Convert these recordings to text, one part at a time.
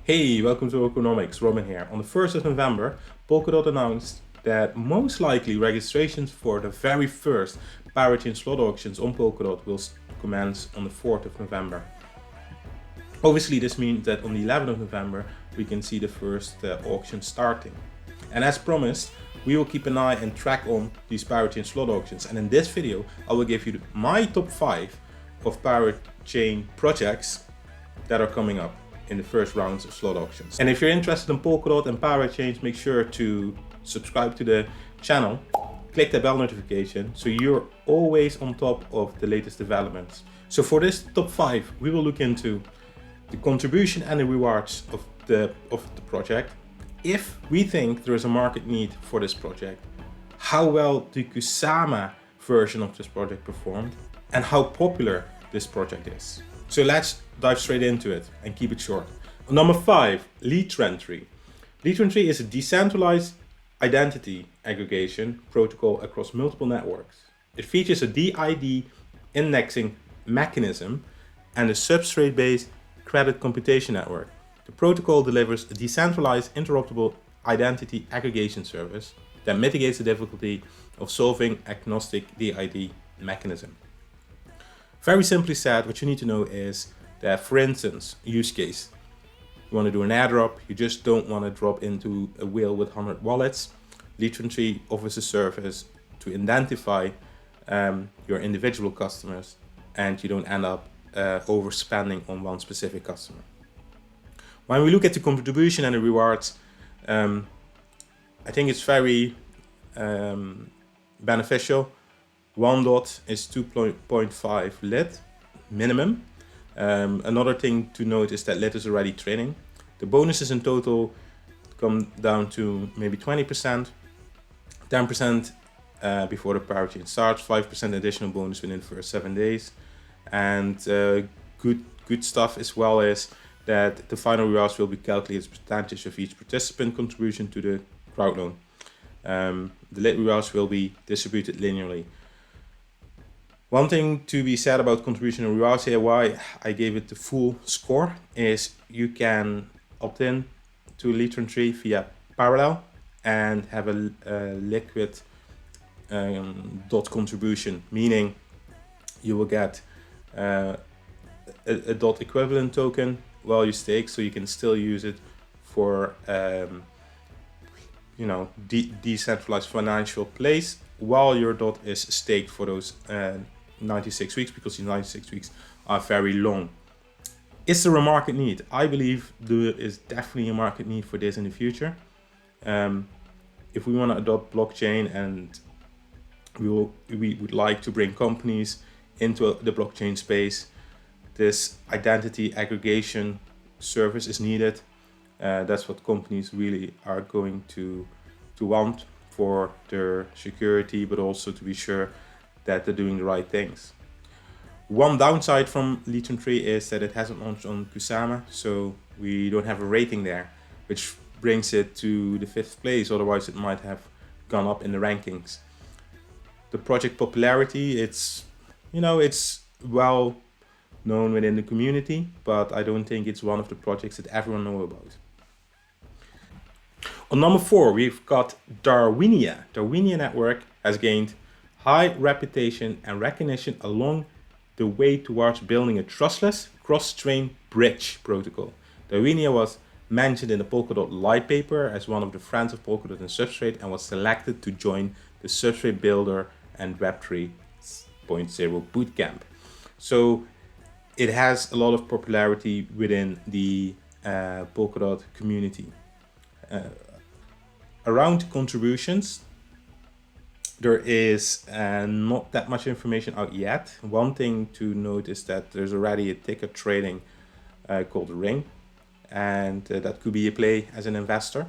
Hey, welcome to Economics, Robin here. On the 1st of November, Polkadot announced that most likely registrations for the very first Parachain slot auctions on Polkadot will commence on the 4th of November. Obviously, this means that on the 11th of November, we can see the first auction starting. And as promised, we will keep an eye and track on these Parachain slot auctions. And in this video, I will give you my top 5 of Parachain projects that are coming up in the first rounds of slot auctions. And if you're interested in Polkadot and Parachains, make sure to subscribe to the channel, click the bell notification so you're always on top of the latest developments. So for this top 5, we will look into the contribution and the rewards of the project. If we think there is a market need for this project, how well the Kusama version of this project performed, and how popular this project is. So let's dive straight into it and keep it short. Number 5, Litentry. Litentry is a decentralized identity aggregation protocol across multiple networks. It features a DID indexing mechanism and a substrate-based credit computation network. The protocol delivers a decentralized interruptible identity aggregation service that mitigates the difficulty of solving agnostic DID mechanism. Very simply said, what you need to know is that, for instance, use case, you want to do an airdrop, you just don't want to drop into a whale with 100 wallets. Litentry offers a service to identify your individual customers, and you don't end up overspending on one specific customer. When we look at the contribution and the rewards, I think it's very beneficial. One dot is 2.5 lit minimum. Another thing to note is that lit is already trading. The bonuses in total come down to maybe 20%, 10% before the Parachain starts, 5% additional bonus within the first 7 days, and good stuff as well is that the final rewards will be calculated as a percentage of each participant contribution to the crowdloan. The lit rewards will be distributed linearly. One thing to be said about contribution and rewards here, why I gave it the full score, is you can opt in to Litentry via Parallel and have a liquid dot contribution, meaning you will get a dot equivalent token while you stake, so you can still use it for decentralized financial plays while your dot is staked for those 96 weeks, because the 96 weeks are very long. Is there a market need? I believe there is definitely a market need for this in the future. If we want to adopt blockchain and we would like to bring companies into the blockchain space, this identity aggregation service is needed. That's what companies really are going to want for their security, but also to be sure that they're doing the right things. One downside from Litentry is that it hasn't launched on Kusama, so we don't have a rating there, which brings it to the 5th place. Otherwise it might have gone up in the rankings. The project popularity, it's well known within the community, but I don't think it's one of the projects that everyone knows about. On number 4, we've got Darwinia. Darwinia network has gained high reputation and recognition along the way towards building a trustless cross-chain bridge protocol. Darwinia was mentioned in the Polkadot Light paper as one of the friends of Polkadot and Substrate, and was selected to join the Substrate Builder and Web 3.0 bootcamp. So it has a lot of popularity within the Polkadot community. Around contributions, there is not that much information out yet. One thing to note is that there's already a ticket trading called Ring, and that could be a play as an investor.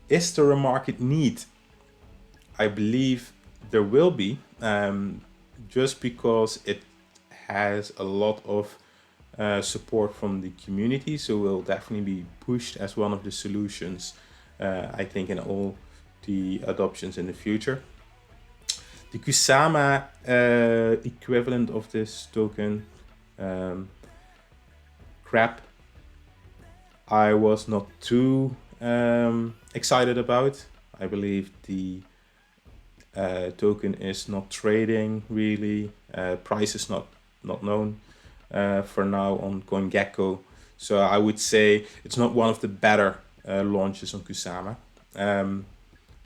Is there a market need? I believe there will be, just because it has a lot of support from the community, so will definitely be pushed as one of the solutions, I think, in all the adoptions in the future. The Kusama equivalent of this token, CRAP, I was not too excited about. I believe the token is not trading really. Price is not known for now on CoinGecko. So I would say it's not one of the better launches on Kusama.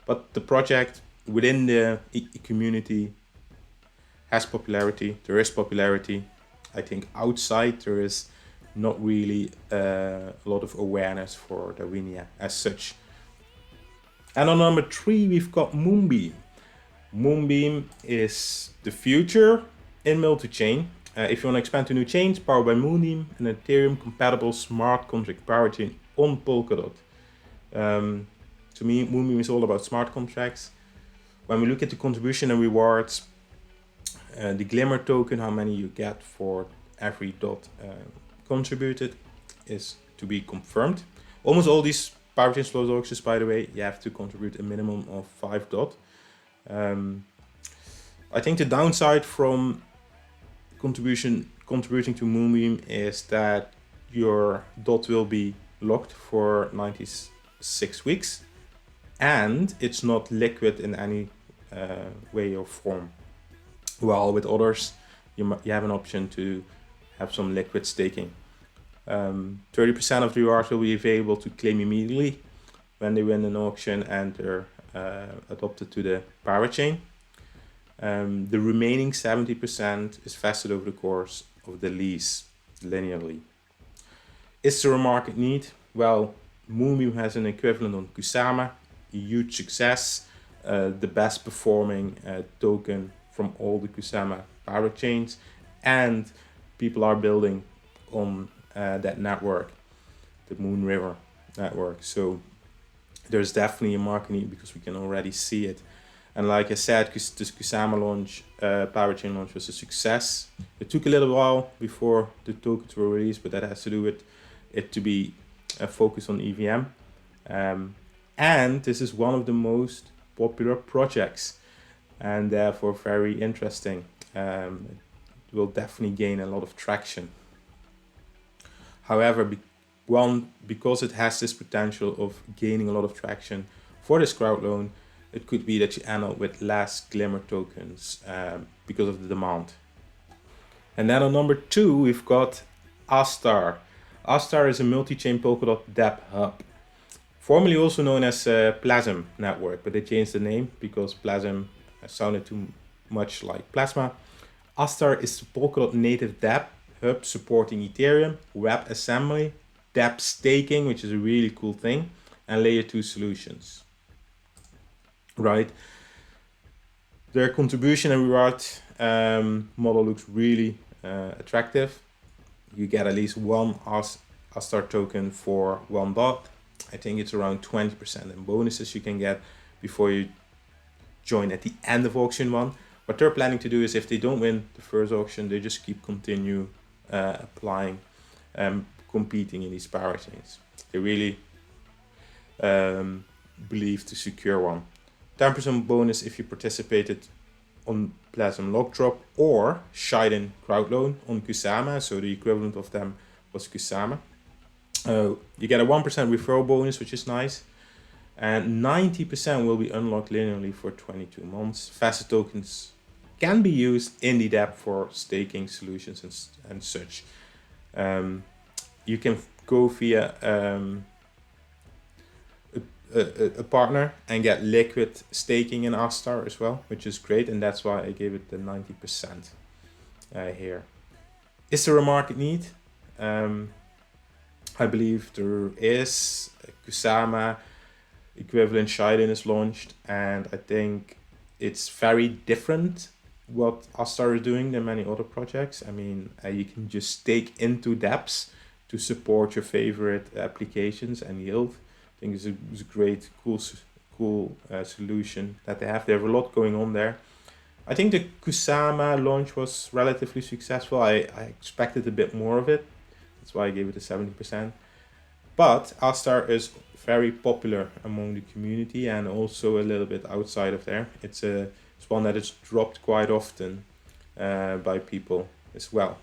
But the project within the community has popularity. There is popularity. I think outside there is not really a lot of awareness for Darwinia as such. And on number 3 we've got Moonbeam. Moonbeam is the future in multi-chain. If you want to expand to new chains, powered by Moonbeam, an Ethereum compatible smart contract parachain on Polkadot. To me, Moonbeam is all about smart contracts. When we look at the contribution and rewards, the Glimmer token, how many you get for every dot contributed, is to be confirmed. Almost all these Parachain slot auctions, by the way, you have to contribute a minimum of 5 dot. I think the downside from contributing to Moonbeam is that your dot will be locked for 96 weeks, and it's not liquid in any way or form. While with others, you have an option to have some liquid staking. 30% of the rewards will be available to claim immediately when they win an auction and they're adopted to the Parachain. The remaining 70% is vested over the course of the lease linearly. Is there a market need? Well, Moonbeam has an equivalent on Kusama, a huge success, the best performing token from all the Kusama parachains, and people are building on that network, the Moon River network. So there's definitely a market need because we can already see it. And like I said, this Kusama launch, Parachain launch was a success. It took a little while before the tokens were released, but that has to do with it to be focused on EVM. And this is one of the most popular projects and therefore very interesting. It will definitely gain a lot of traction. However, because it has this potential of gaining a lot of traction for this crowd loan, it could be that you end up with less Glimmer tokens because of the demand. And then on number 2, we've got ASTAR. ASTAR is a multi-chain Polkadot dApp hub, formerly also known as Plasm Network, but they changed the name because Plasm sounded too much like Plasma. ASTAR is the Polkadot native dApp hub supporting Ethereum, WebAssembly, dApp staking, which is a really cool thing, and layer 2 solutions. Right, their contribution and reward model looks really attractive. You get at least one ASTAR token for 1 dot. I think it's around 20% in bonuses you can get before you join at the end of auction 1. What they're planning to do is if they don't win the first auction, they just continue applying, competing in these parachains. They really believe to secure one. 10% bonus if you participated on Plasm Lock Drop or Shiden Crowd Loan on Kusama, so the equivalent of them was Kusama. You get a 1% referral bonus, which is nice, and 90% will be unlocked linearly for 22 months. Facet tokens can be used in the dApp for staking solutions and such. You can go via a partner and get liquid staking in ASTAR as well, which is great, and that's why I gave it the 90% here. Is there a market need? I believe there is. Kusama equivalent Shiden is launched, and I think it's very different what ASTAR is doing than many other projects. I mean, you can just stake into dApps to support your favorite applications and yield. I think it's a great, cool solution that they have. They have a lot going on there. I think the Kusama launch was relatively successful. I expected a bit more of it. That's why I gave it a 70%. But ASTAR is very popular among the community and also a little bit outside of there. It's one that is dropped quite often by people as well.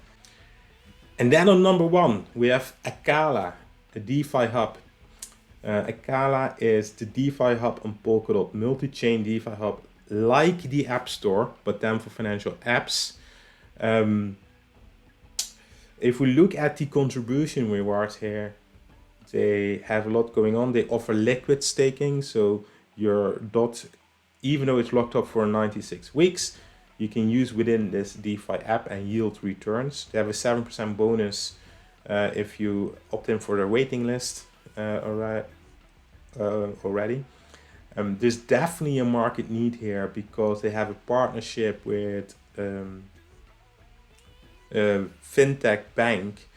And then on number 1, we have ACALA. a DeFi hub. Akala is the DeFi hub on Polkadot, multi-chain DeFi hub, like the App Store, but then for financial apps. If we look at the contribution rewards here, they have a lot going on. They offer liquid staking, so your DOT, even though it's locked up for 96 weeks, you can use within this DeFi app and yield returns. They have a 7% bonus if you opt in for their waiting list already. There's definitely a market need here because they have a partnership with a fintech bank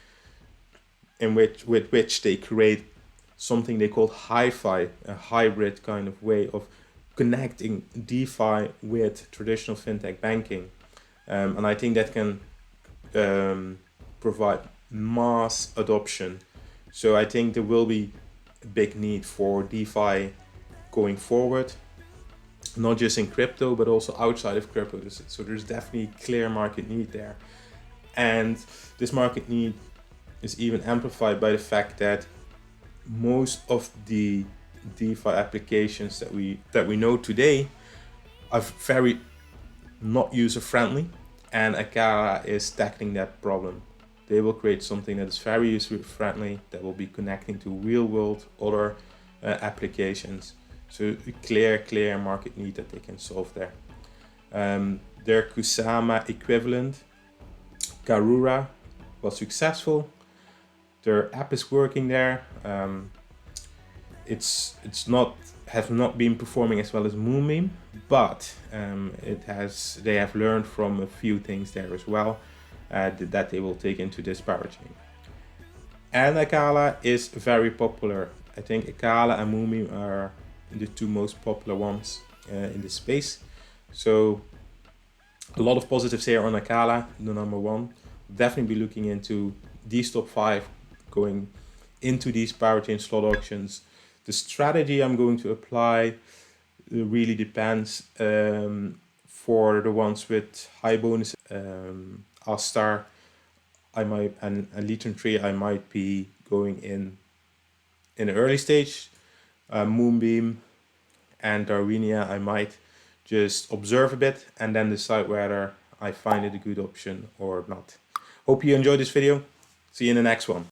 with which they create something they call hi-fi, a hybrid kind of way of connecting DeFi with traditional fintech banking. And I think that can provide mass adoption. So I think there will be a big need for DeFi going forward, not just in crypto, but also outside of crypto. So there's definitely clear market need there. And this market need is even amplified by the fact that most of the DeFi applications that we know today are very not user friendly, and Akala is tackling that problem. They will create something that is very user friendly, that will be connecting to real world other applications. So a clear market need that they can solve there. Their Kusama equivalent, Karura, was successful. Their app is working there. It's has not been performing as well as Moonbeam, but they have learned from a few things there as well that they will take into this Parachain. And Akala is very popular. I think Akala and Moonbeam are the two most popular ones in this space. So a lot of positives here on Akala, the number one. Definitely be looking into these top 5, going into these Parachain slot auctions. The strategy I'm going to apply really depends. For the ones with high bonus, ASTAR, and Litentry, I might be going in an early stage. Moonbeam and Darwinia, I might just observe a bit and then decide whether I find it a good option or not. Hope you enjoyed this video. See you in the next one.